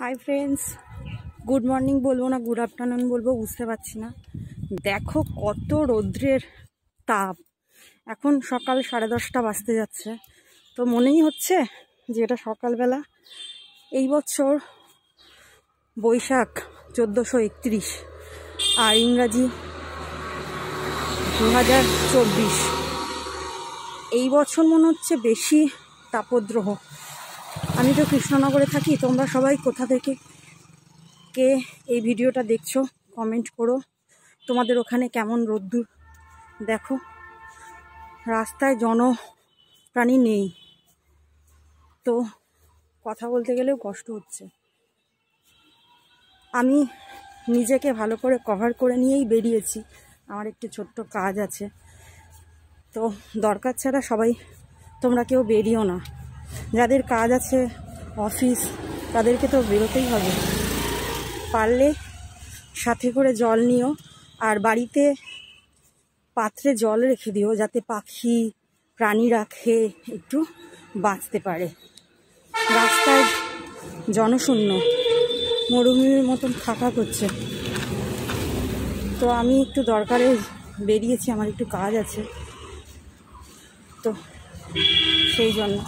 Hi friends, good morning বলবো না good afternoon বলবো বুঝতে পারছি না। দেখো কত রৌদ্রের তাপ। এখন সকাল 10:30 বাজতে যাচ্ছে, তো মনেই হচ্ছে যে এটা সকালবেলা। এই বছর বৈশাখ 1431 আর ইংরাজি 2024। এই বছর মনে হচ্ছে বেশি তাপদ্রহ। আমি তো কৃষ্ণনগরে থাকি, তোমরা সবাই কোথা থেকে কে এই ভিডিওটা দেখছো কমেন্ট করো। তোমাদের ওখানে কেমন রোদ্দুর দেখো। রাস্তায় জনপ্রাণী নেই, তো কথা বলতে গেলেও কষ্ট হচ্ছে। আমি নিজেকে ভালো করে কভার করে নিয়েই বেরিয়েছি, আমার একটু ছোট্ট কাজ আছে। তো দরকার ছাড়া সবাই তোমরা কেউ বেরিও না। যাদের কাজ আছে অফিস, তাদেরকে তো বেরোতেই হবে। পারলে সাথে করে জল নিও, আর বাড়িতে পাত্রে জল রেখে দিও, যাতে পাখি প্রাণীরা খেয়ে একটু বাঁচতে পারে। রাস্তায় জনশূন্য, মরুভূমির মতন ফাঁকা করছে। তো আমি একটু দরকারে বেরিয়েছি, আমার একটু কাজ আছে, তো সেই জন্য।